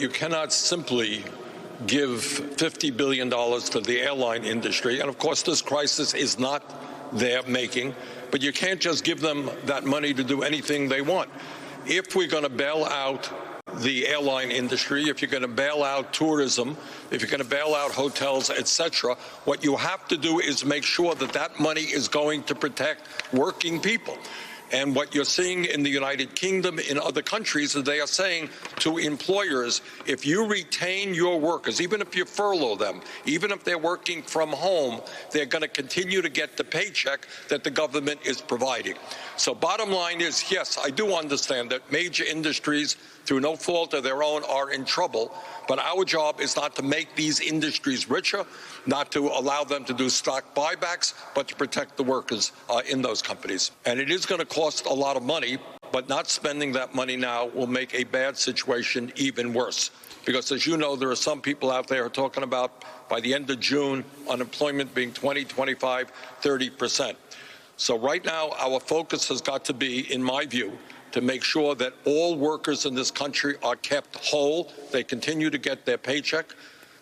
you cannot simply give $50 billion to the airline industry. And of course, this crisis is not their making, but you can't just give them that money to do anything they want. If we're going to bail out the airline industry, if you're going to bail out tourism, if you're going to bail out hotels, etc., what you have to do is make sure that that money is going to protect working people. And what you're seeing in the United Kingdom, in other countries, is they are saying to employers, if you retain your workers, even if you furlough them, even if they're working from home, they're going to continue to get the paycheck that the government is providing. So bottom line is, yes, I do understand that major industries, through no fault of their own, are in trouble. But our job is not to make these industries richer, not to allow them to do stock buybacks, but to protect the workers in those companies. And it is going to cost a lot of money, but not spending that money now will make a bad situation even worse. Because, as you know, there are some people out there who are talking about, by the end of June, unemployment being 20, 25, 30%. So right now, our focus has got to be, in my view, to make sure that all workers in this country are kept whole, they continue to get their paycheck,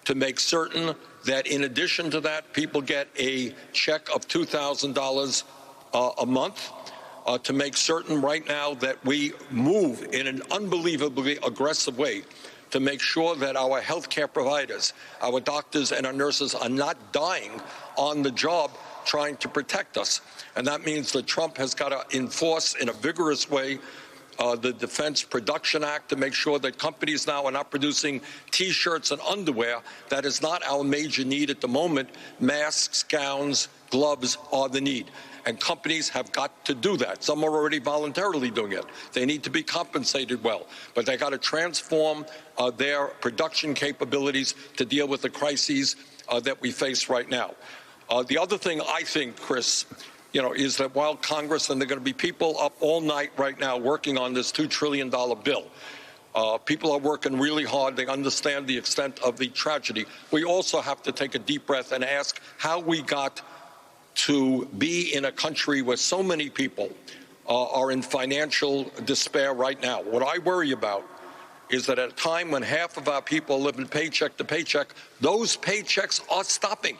to make certain that in addition to that, people get a check of $2,000 a month, to make certain right now that we move in an unbelievably aggressive way to make sure that our health care providers, our doctors and our nurses are not dying on the job trying to protect us. And that means that Trump has got to enforce in a vigorous way the Defense Production Act to make sure that companies now are not producing T-shirts and underwear. That is not our major need at the moment. Masks, gowns, gloves are the need. And companies have got to do that. Some are already voluntarily doing it. They need to be compensated well. But they got to transform their production capabilities to deal with the crises that we face right now. The other thing I think, Chris, is that while Congress, and there are going to be people up all night right now working on this $2 trillion bill, people are working really hard. They understand the extent of the tragedy. We also have to take a deep breath and ask how we got to be in a country where so many people are in financial despair right now. What I worry about is that at a time when half of our people are living paycheck to paycheck, those paychecks are stopping.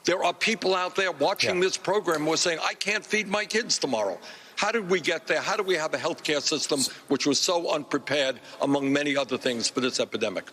There are people out there watching this program who are saying, I can't feed my kids tomorrow. How did we get there? How do we have a health care system which was so unprepared, among many other things, for this epidemic?